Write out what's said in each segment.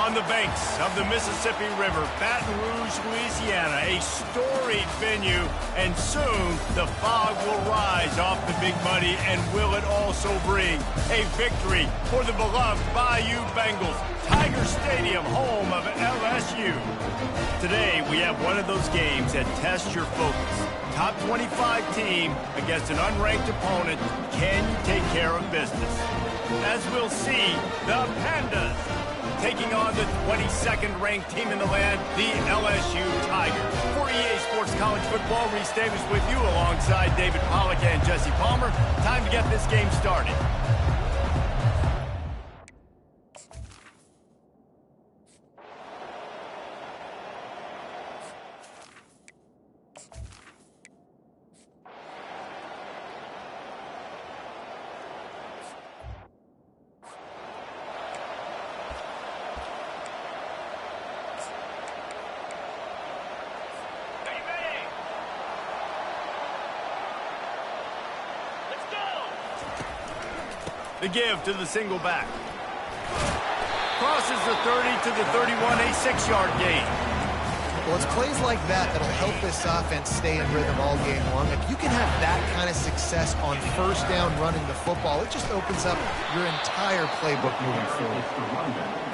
On the banks of the Mississippi River, Baton Rouge, Louisiana, a storied venue, and soon the fog will rise off the Big Muddy, and will it also bring a victory for the beloved Bayou Bengals, Tiger Stadium, home of LSU. Today, we have one of those games that tests your focus. Top 25 team against an unranked opponent. Can you take care of business? As we'll see, the Pandas taking on the 22nd ranked team in the land, the LSU Tigers. For EA Sports College Football, Reese Davis with you alongside David Pollack and Jesse Palmer. Time to get this game started. The give to the single back. Crosses the 30 to the 31, a 6-yard gain. Well, it's plays like that that'll help this offense stay in rhythm all game long. If you can have that kind of success on first down running the football, it just opens up your entire playbook moving forward.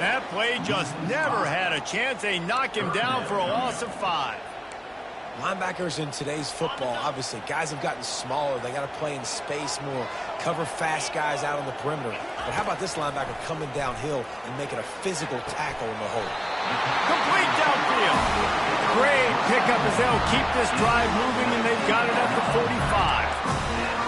That play just never had a chance. They knock him down for a loss of 5. Linebackers in today's football, obviously, guys have gotten smaller. They got to play in space more, cover fast guys out on the perimeter. But how about this linebacker coming downhill and making a physical tackle in the hole? Complete downfield. Great pickup as they'll keep this drive moving, and they've got it at the 45.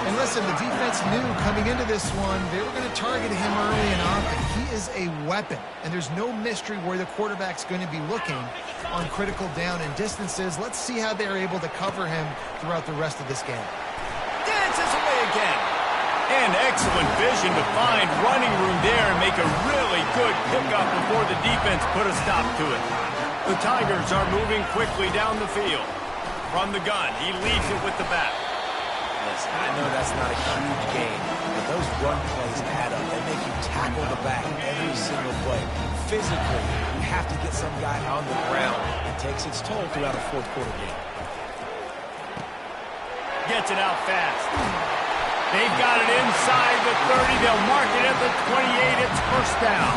And listen, the defense knew coming into this one, they were going to target him early and often. He is a weapon, and there's no mystery where the quarterback's going to be looking on critical down and distances. Let's see how they're able to cover him throughout the rest of this game. Dances away again. And excellent vision to find running room there and make a really good pickup before the defense put a stop to it. The Tigers are moving quickly down the field. From the gun, he leaves it with the back. Listen, I know that's not a huge game, but those run plays add up. They make you tackle the back every single play. Physically, you have to get some guy on the ground. It takes its toll throughout a fourth-quarter game. Gets it out fast. They've got it inside the 30. They'll mark it at the 28. It's first down.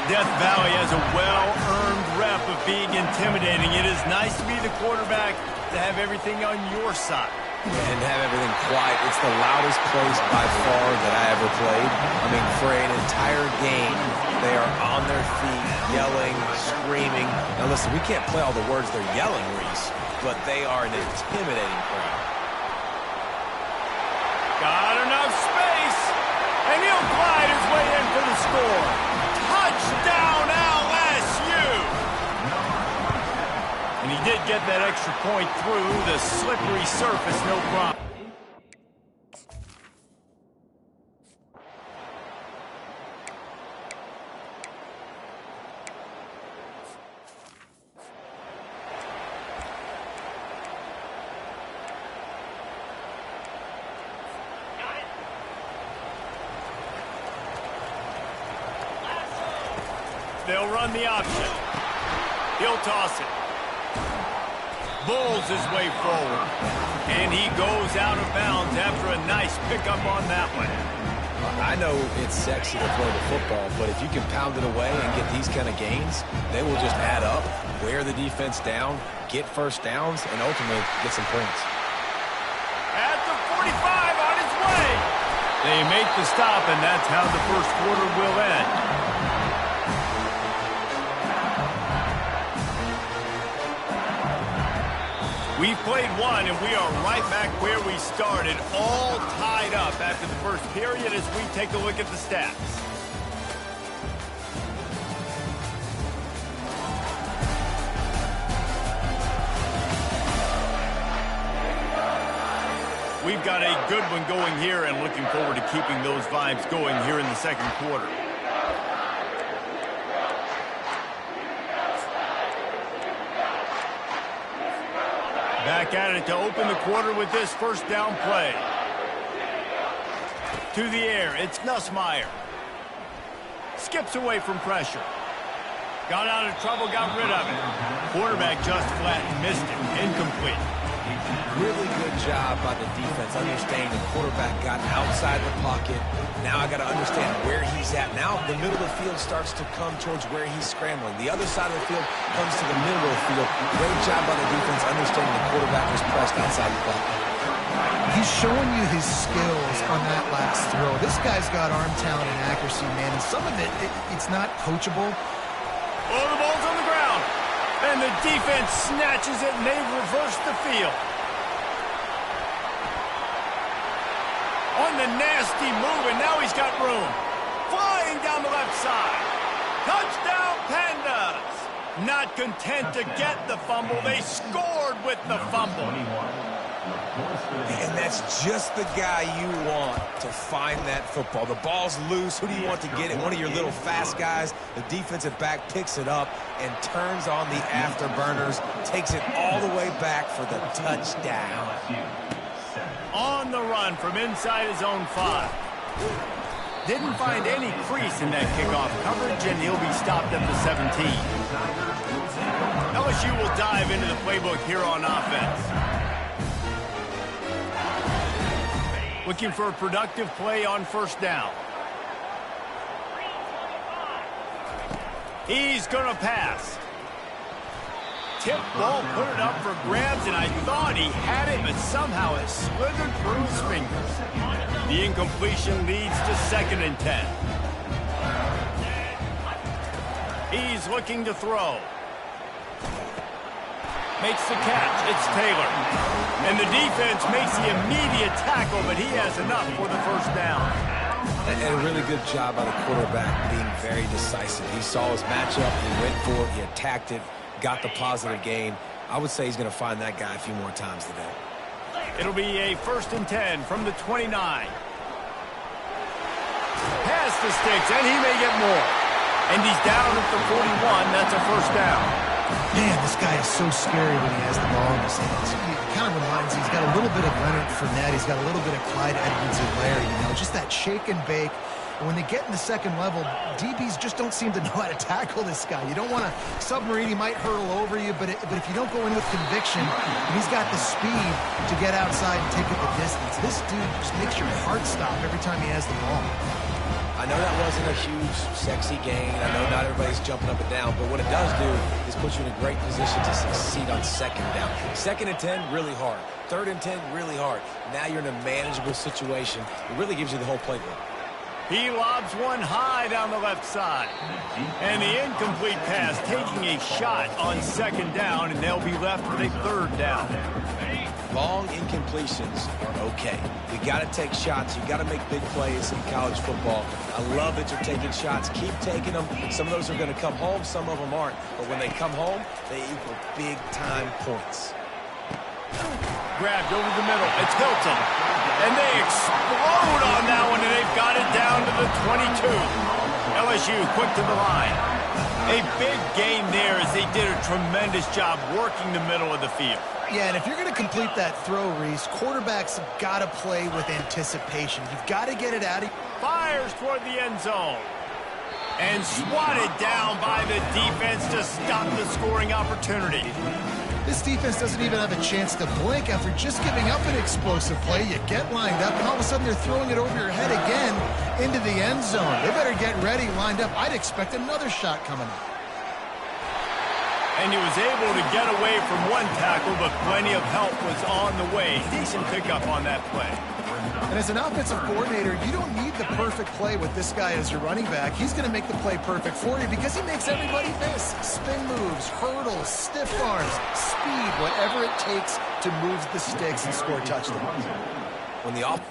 Death Valley has a well-earned rep of being intimidating. It is nice to be the quarterback, to have everything on your side. And have everything quiet. It's the loudest place by far that I ever played. I mean, for an entire game, they are on their feet, yelling, screaming. Now listen, we can't play all the words they're yelling, Reese, but they are an intimidating crowd. Got enough space, and he'll glide his way in for the score. Touchdown, LSU! And he did get that extra point through the slippery surface, no problem. They'll run the option. He'll toss it. Bulls his way forward. And he goes out of bounds after a nice pickup on that one. I know it's sexy to throw the football, but if you can pound it away and get these kind of gains, they will just add up, wear the defense down, get first downs, and ultimately get some points. At the 45 on his way. They make the stop, and that's how the first quarter will end. We've played one, and we are right back where we started, all tied up after the first period as we take a look at the stats. We've got a good one going here and looking forward to keeping those vibes going here in the second quarter. Back at it to open the quarter with this first down play. To the air, it's Nussmeier. Skips away from pressure. Got out of trouble, got rid of it. Quarterback just flat missed it. Incomplete. Really good job by the defense understanding the quarterback got outside the pocket. Now I got to understand where he's at. Now the middle of the field starts to come towards where he's scrambling. The other side of the field comes to the middle of the field. Great job by the defense understanding the quarterback was pressed outside the pocket. He's showing you his skills on that last throw. This guy's got arm talent and accuracy, man. And some of it's not coachable. Oh, the ball's on the ground. And the defense snatches it, and they've reversed the field. On the nasty move, and now he's got room. Flying down the left side. Touchdown, Pandas. Not content to get the fumble, they scored with the fumble. And that's just the guy you want to find that football. The ball's loose. Who do you want to get it? One of your little fast guys. The defensive back picks it up and turns on the afterburners, takes it all the way back for the touchdown. On the run from inside his own 5. Didn't find any crease in that kickoff coverage, and he'll be stopped at the 17. LSU will dive into the playbook here on offense. Looking for a productive play on first down. He's going to pass. Tip ball, put it up for grabs, and I thought he had it, but somehow it slithered through his fingers. The incompletion leads to 2nd and 10. He's looking to throw. Makes the catch. It's Taylor. And the defense makes the immediate tackle, but he has enough for the first down. And a really good job by the quarterback being very decisive. He saw his matchup, he went for it, he attacked it, got the positive gain. I would say he's going to find that guy a few more times today. It'll be a 1st and 10 from the 29. Pass the sticks, and he may get more. And he's down at the 41. That's a first down. Man, this guy is so scary when he has the ball in his hands. He kind of reminds me, he's got a little bit of Leonard Fournette. He's got a little bit of Clyde Edwards-Helaire, you know, just that shake and bake. And when they get in the second level, DBs just don't seem to know how to tackle this guy. You don't want to submarine. He might hurtle over you, but if you don't go in with conviction, and he's got the speed to get outside and take it the distance. This dude just makes your heart stop every time he has the ball. I know that wasn't a huge, sexy gain. I know not everybody's jumping up and down, but what it does do is put you in a great position to succeed on 2nd down. 2nd and 10, really hard. 3rd and 10, really hard. Now you're in a manageable situation. It really gives you the whole playbook. He lobs one high down the left side. And the incomplete pass taking a shot on 2nd down, and they'll be left with a 3rd down. Long incompletions are okay. We got to take shots. You got to make big plays in college football. I love that you're taking shots. Keep taking them. Some of those are going to come home. Some of them aren't. But when they come home, they equal big-time points. Grabbed over the middle. It's Hilton. And they explode on that one, and they've got it down to the 22. LSU quick to the line. A big gain there as they did a tremendous job working the middle of the field. Yeah, and if you're going to complete that throw, Reese, quarterbacks have got to play with anticipation. You've got to get it out of... Fires toward the end zone. And swatted down by the defense to stop the scoring opportunity. This defense doesn't even have a chance to blink after just giving up an explosive play. You get lined up, and all of a sudden they're throwing it over your head again into the end zone. They better get ready, lined up. I'd expect another shot coming up. And he was able to get away from one tackle, but plenty of help was on the way. Decent pickup on that play. And as an offensive coordinator, you don't need the perfect play with this guy as your running back. He's going to make the play perfect for you because he makes everybody miss. Spin moves, hurdles, stiff arms, speed, whatever it takes to move the sticks and score touchdowns. When the offense...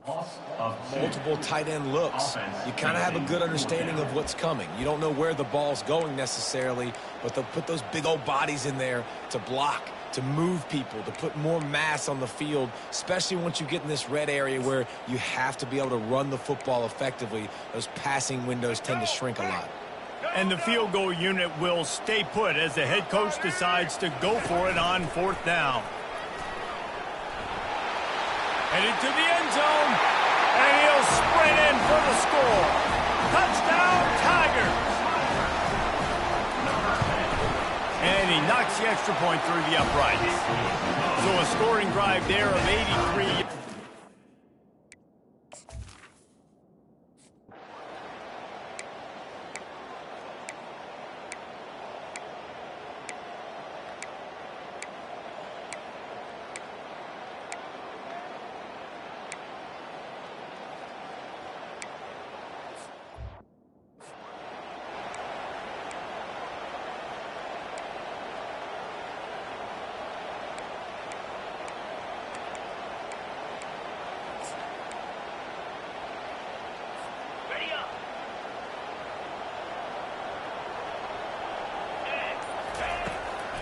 Multiple tight end looks. You kind of have a good understanding of what's coming. You don't know where the ball's going necessarily, but they'll put those big old bodies in there to block, to move people, to put more mass on the field, especially once you get in this red area where you have to be able to run the football effectively. Those passing windows tend to shrink a lot. And the field goal unit will stay put as the head coach decides to go for it on 4th down. Headed to the end zone, and he'll sprint in for the score. Touchdown, Tigers! And he knocks the extra point through the uprights. So a scoring drive there of 83.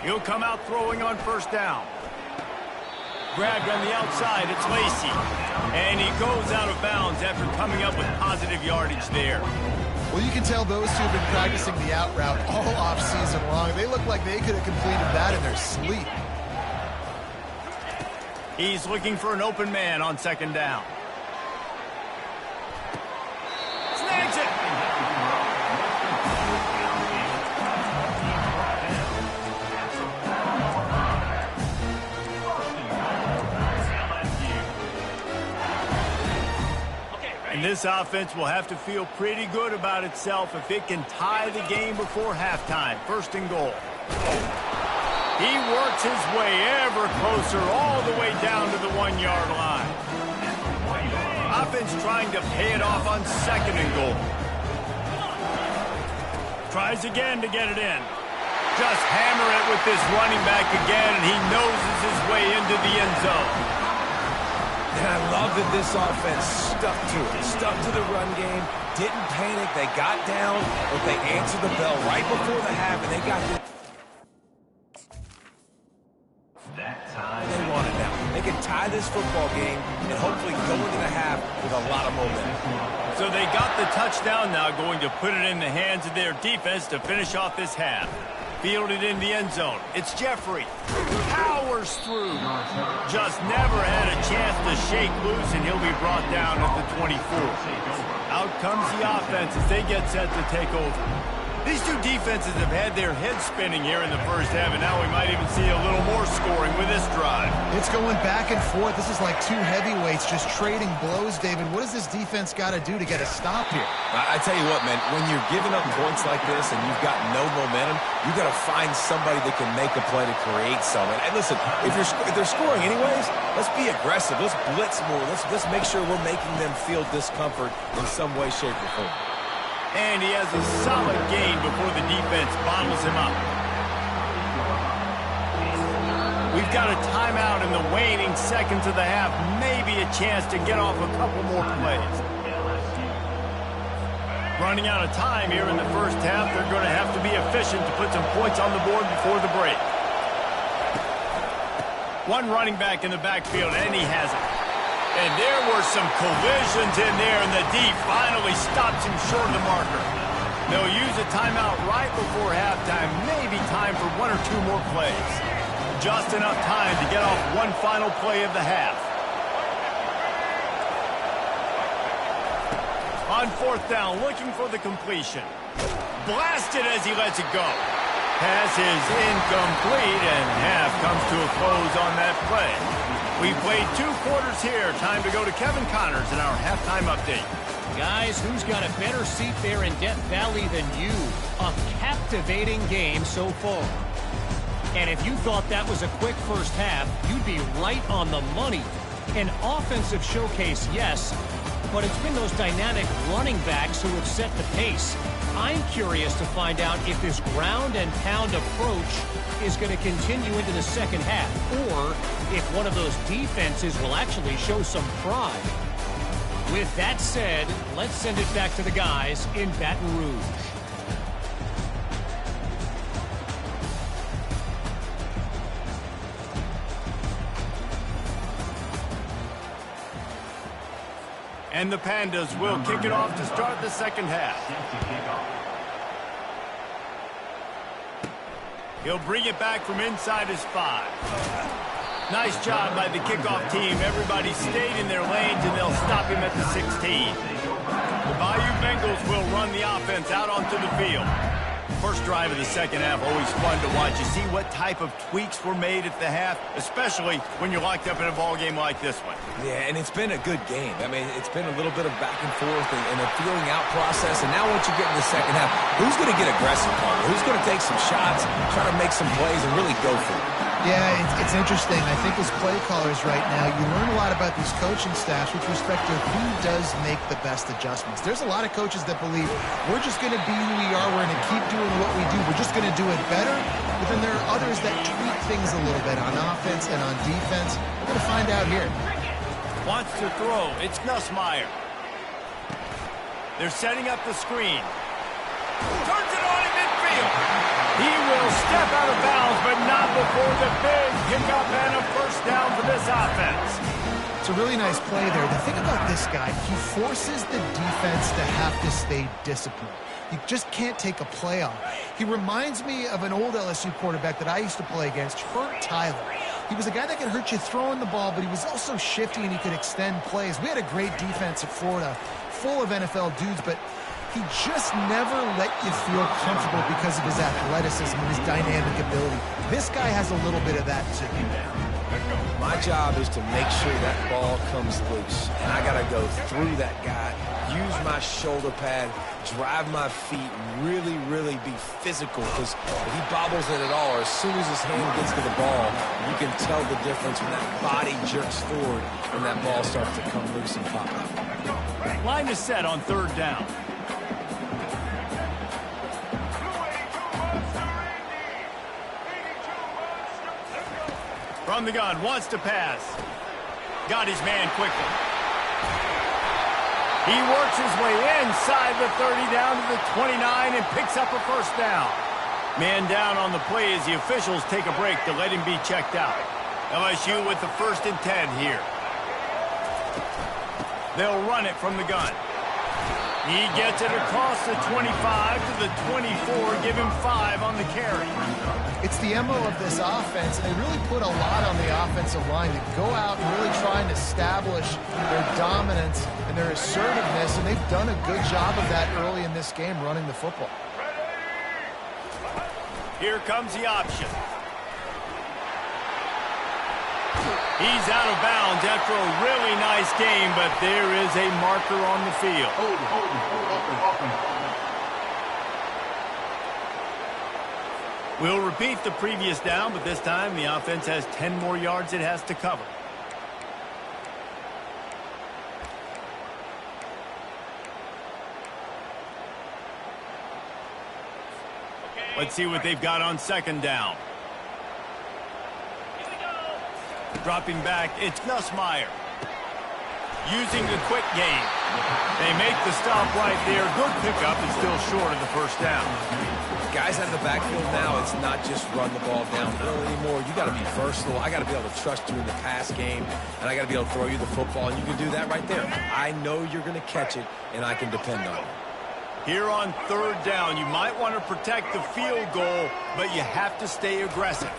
He'll come out throwing on 1st down. Grabbed on the outside, it's Lacy. And he goes out of bounds after coming up with positive yardage there. Well, you can tell those two have been practicing the out route all offseason long. They look like they could have completed that in their sleep. He's looking for an open man on 2nd down. Snags it! And this offense will have to feel pretty good about itself if it can tie the game before halftime. 1st and goal. He works his way ever closer all the way down to the 1-yard line. Offense trying to pay it off on 2nd and goal. Tries again to get it in. Just hammer it with this running back again, and he noses his way into the end zone. And I love that this offense stuck to it, stuck to the run game, didn't panic, they got down, but they answered the bell right before the half, and they got the... They want it now. They can tie this football game and hopefully go into the half with a lot of momentum. So they got the touchdown now, going to put it in the hands of their defense to finish off this half. Fielded in the end zone. It's Jeffrey. Powers through. Just never had a chance to shake loose, and he'll be brought down at the 24. Out comes the offense as they get set to take over. These two defenses have had their heads spinning here in the 1st half, and now we might even see a little more scoring with this drive. It's going back and forth. This is like two heavyweights just trading blows, David. What does this defense got to do to get a stop here? I tell you what, man, when you're giving up points like this and you've got no momentum, you got to find somebody that can make a play to create something. And listen, if they're scoring anyways, let's be aggressive. Let's blitz more. Let's make sure we're making them feel discomfort in some way, shape, or form. And he has a solid gain before the defense bottles him up. We've got a timeout in the waning seconds of the half. Maybe a chance to get off a couple more plays. Running out of time here in the 1st half. They're going to have to be efficient to put some points on the board before the break. One running back in the backfield, and he has it. And there were some collisions in there, and the D finally stops him short of the marker. They'll use a timeout right before halftime, maybe time for 1 or 2 more plays. Just enough time to get off one final play of the half. On 4th down, looking for the completion. Blasted as he lets it go. Pass is incomplete, and half comes to a close on that play. We've played 2 quarters here. Time to go to Kevin Connors in our halftime update. Guys, who's got a better seat there in Death Valley than you? A captivating game so far. And if you thought that was a quick 1st half, you'd be right on the money. An offensive showcase, yes, but it's been those dynamic running backs who have set the pace. I'm curious to find out if this ground and pound approach is going to continue into the 2nd half, or if one of those defenses will actually show some pride. With that said, let's send it back to the guys in Baton Rouge. And the Pandas will kick it off to start the second half. He'll bring it back from inside his 5. Nice job by the kickoff team. Everybody stayed in their lanes, and they'll stop him at the 16. The Bayou Bengals will run the offense out onto the field. First drive of the second half, always fun to watch. You see what type of tweaks were made at the half, especially when you're locked up in a ball game like this one. Yeah, and it's been a good game. I mean, it's been a little bit of back and forth and a feeling out process. And now once you get in the second half, who's going to get aggressive, Carter? Who's going to take some shots, try to make some plays, and really go for it? Yeah, it's interesting. I think as play callers right now, you learn a lot about these coaching staffs with respect to who does make the best adjustments. There's a lot of coaches that believe we're just going to be who we are. We're going to keep doing what we do. We're just going to do it better. But then there are others that tweak things a little bit on offense and on defense. We're going to find out here. Wants to throw. It's Nussmeier. They're setting up the screen. Turns it on in midfield. He will step out of bounds, but not before the big pickup and a first down for this offense. It's a really nice play there. The thing about this guy, he forces the defense to have to stay disciplined. You just can't take a play off. He reminds me of an old LSU quarterback that I used to play against, Herb Tyler. He was a guy that could hurt you throwing the ball, but he was also shifty and he could extend plays. We had a great defense at Florida, full of NFL dudes, but he just never let you feel comfortable because of his athleticism and his dynamic ability. This guy has a little bit of that too. My job is to make sure that ball comes loose, and I got to go through that guy, use my shoulder pad, drive my feet, really, really be physical, because if he bobbles it at all, or as soon as his hand gets to the ball, you can tell the difference when that body jerks forward and that ball starts to come loose and pop out. Line is set on third down. From the gun, wants to pass. Got his man quickly. He works his way inside the 30 down to the 29 and picks up a first down. Man down on the play as the officials take a break to let him be checked out. LSU with the 1st and 10 here. They'll run it from the gun. He gets it across the 25 to the 24, give him 5 on the carry. It's the MO of this offense, and they really put a lot on the offensive line to go out and really try and establish their dominance and their assertiveness, and they've done a good job of that early in this game running the football. Here comes the option. He's out of bounds after a really nice game, but there is a marker on the field. We'll repeat the previous down, but this time the offense has 10 more yards it has to cover. Let's see what they've got on second down. Dropping back, it's Nussmeier. Using the quick game. They make the stop right there. Good pickup and still short of the first down. Guys out of the backfield now, it's not just run the ball downhill anymore. You got to be versatile. I got to be able to trust you in the pass game, and I got to be able to throw you the football, and you can do that right there. I know you're going to catch it, and I can depend on it. Here on third down, you might want to protect the field goal, but you have to stay aggressive.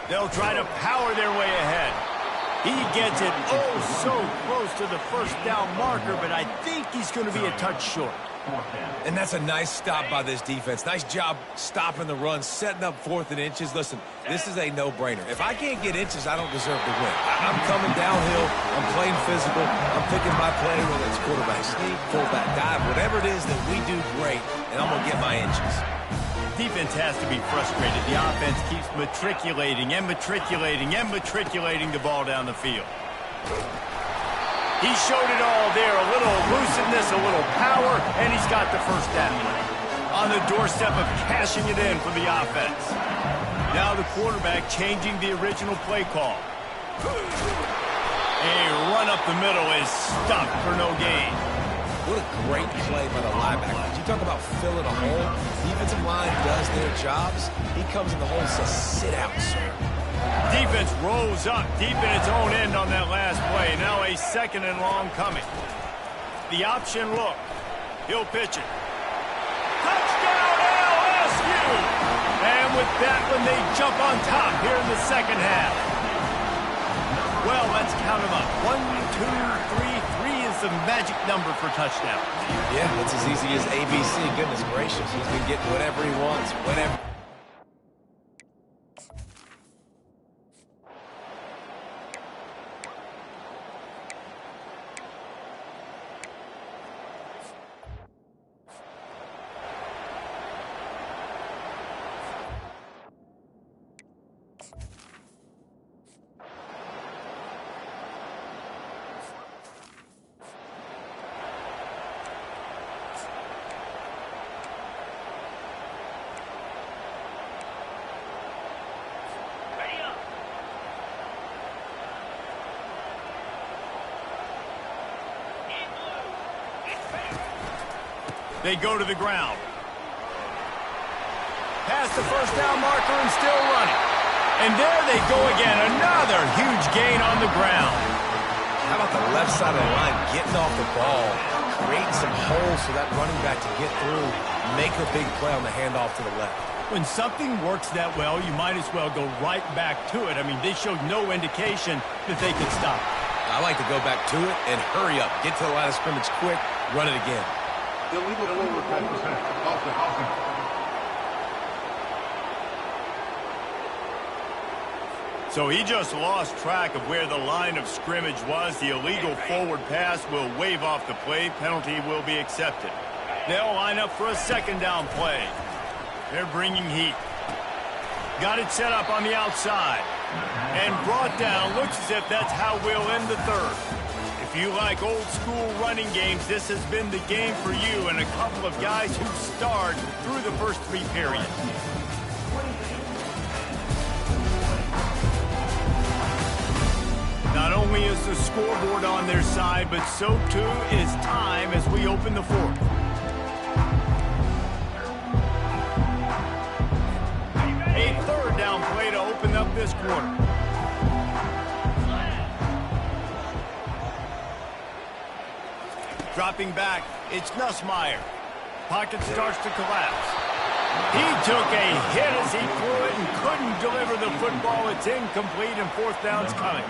They'll try to power their way ahead. He gets it so close to the first down marker, but I think he's going to be a touch short. And that's a nice stop by this defense. Nice job stopping the run, setting up 4th and inches. Listen, this is a no-brainer. If I can't get inches, I don't deserve to win. I'm coming downhill. I'm playing physical. I'm picking my play, whether it's quarterback sneak, fullback dive, whatever it is that we do great, and I'm going to get my inches. Defense has to be frustrated. The offense keeps matriculating and matriculating and matriculating the ball down the field. He showed it all there. A little elusiveness, a little power, and he's got the first down. On the doorstep of cashing it in for the offense. Now the quarterback changing the original play call. A run up the middle is stuck for no gain. What a great play by the linebacker. You talk about filling a hole. Defensive line does their jobs. He comes in the hole and says, sit out, sir. Defense rolls up deep in its own end on that last play. Now a 2nd and long coming. The option look. He'll pitch it. Touchdown LSU! And with that one, they jump on top here in the second half. Well, let's count them up. 1, 2, 3. 3 is the magic number for touchdown. Yeah, it's as easy as ABC. Goodness gracious. He's been getting whatever he wants, whatever. They go to the ground. Past the first down marker and still running. And there they go again. Another huge gain on the ground. How about the left side of the line getting off the ball, creating some holes for that running back to get through, make a big play on the handoff to the left. When something works that well, you might as well go right back to it. I mean, they showed no indication that they could stop it. I like to go back to it and hurry up. Get to the line of scrimmage quick, run it again. Illegal forward pass. So he just lost track of where the line of scrimmage was. The illegal forward pass will wave off the play. Penalty will be accepted. They'll line up for a 2nd down play. They're bringing heat. Got it set up on the outside. And brought down. Looks as if that's how we'll end the 3rd. If you like old-school running games, this has been the game for you and a couple of guys who starred through the first 3 periods. Not only is the scoreboard on their side, but so too is time as we open the 4th. A 3rd down play to open up this quarter. Dropping back, it's Nussmeier. Pocket starts to collapse. He took a hit as he threw it and couldn't deliver the football. It's incomplete and 4th down's coming.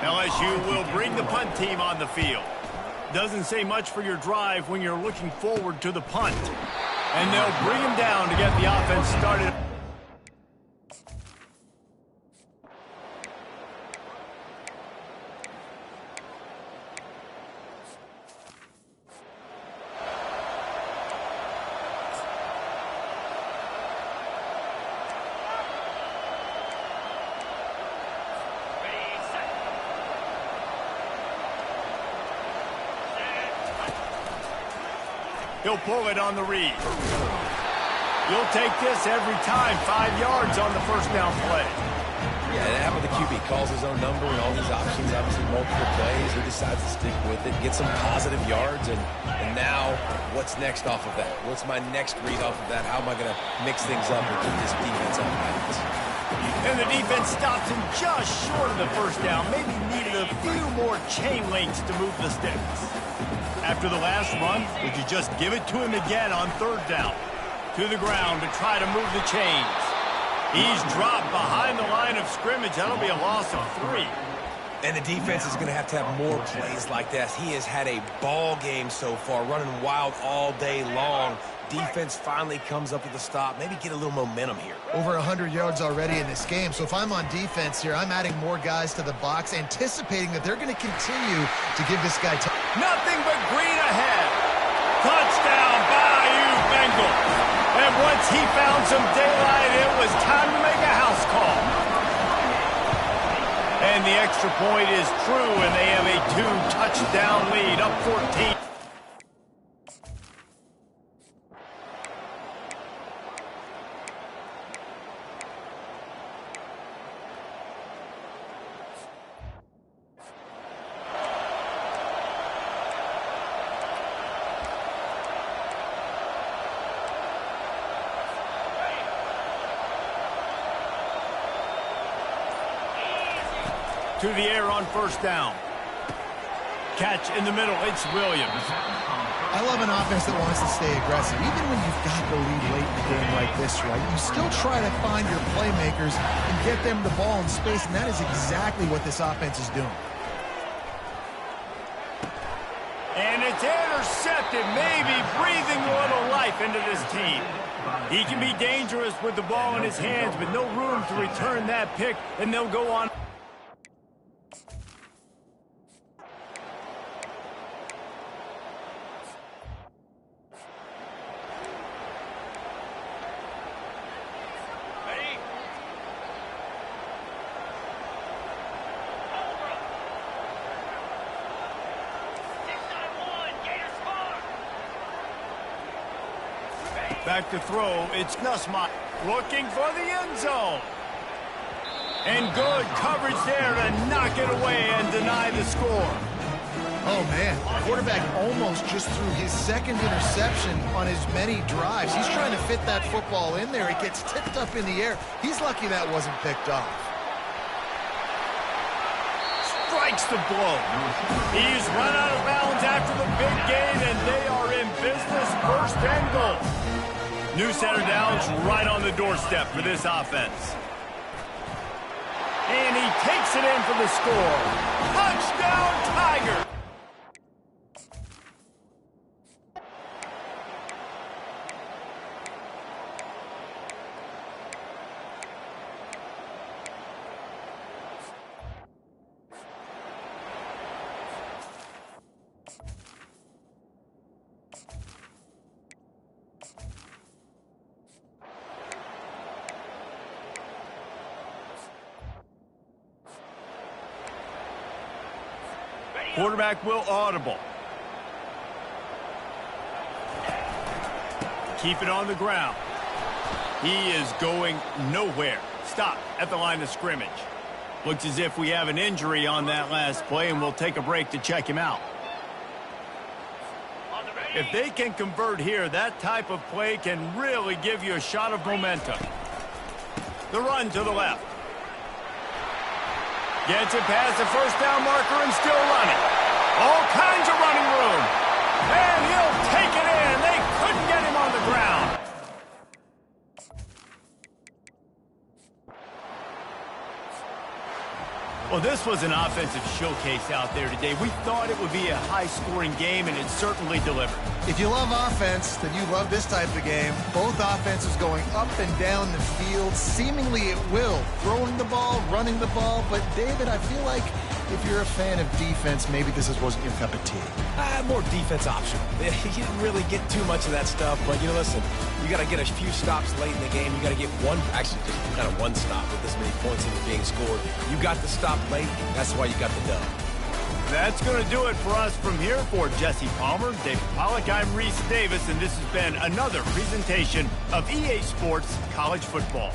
LSU will bring the punt team on the field. Doesn't say much for your drive when you're looking forward to the punt. And they'll bring him down to get the offense started. He'll pull it on the read. You'll take this every time. 5 yards on the 1st down play. Yeah, and how about the QB calls his own number and all these options, obviously multiple plays. He decides to stick with it, get some positive yards, and now what's next off of that? What's my next read off of that? How am I going to mix things up and keep this defense on balance? And the defense stops him just short of the 1st down. Maybe needed a few more chain links to move the sticks. After the last run, would you just give it to him again on 3rd down? To the ground to try to move the chains. He's dropped behind the line of scrimmage. That'll be a loss of 3. And the defense is going to have more plays like that. He has had a ball game so far, running wild all day long. Defense finally comes up with a stop. Maybe get a little momentum here. Over 100 yards already in this game. So if I'm on defense here, I'm adding more guys to the box, anticipating that they're going to continue to give this guy time. Nothing but green ahead. Touchdown, Bayou Bengals. And once he found some daylight, it was time to make a house call. And the extra point is true, and they have a 2-touchdown lead, up 14. to the air on first down. Catch in the middle. It's Williams. I love an offense that wants to stay aggressive. Even when you've got the lead late in the game like this, right, you still try to find your playmakers and get them the ball in space, and that is exactly what this offense is doing. And it's intercepted, maybe breathing a little life into this team. He can be dangerous with the ball in his hands, but no room to return that pick, and they'll go on. Back to throw, it's Nussmeier looking for the end zone. And good coverage there to knock it away and deny the score. Oh, man, the quarterback almost just threw his second interception on as many drives. He's trying to fit that football in there. It gets tipped up in the air. He's lucky that wasn't picked off. Strikes the blow. He's run out of bounds after the big gain, and they are in business, first and goal. New center down's right on the doorstep for this offense. And he takes it in for the score. Touchdown, Tiger! Quarterback will audible. Keep it on the ground. He is going nowhere. Stop at the line of scrimmage. Looks as if we have an injury on that last play, and we'll take a break to check him out. If they can convert here, that type of play can really give you a shot of momentum. The run to the left. Gets it past the first down marker and still running. All kinds of running room. And he'll take it in. They couldn't get him on the ground. Well, this was an offensive showcase out there today. We thought it would be a high-scoring game, and it certainly delivered. If you love offense, then you love this type of game. Both offenses going up and down the field, seemingly at will. Throwing the ball, running the ball. But, David, I feel like if you're a fan of defense, maybe this wasn't your cup of tea. More defense optional. You didn't really get too much of that stuff, but, listen, you got to get a few stops late in the game. You got to get just kind of one stop with this many points even being scored. You got the stop late. That's why you got the dub. That's going to do it for us from here. For Jesse Palmer, David Pollack, I'm Reese Davis, and this has been another presentation of EA Sports College Football.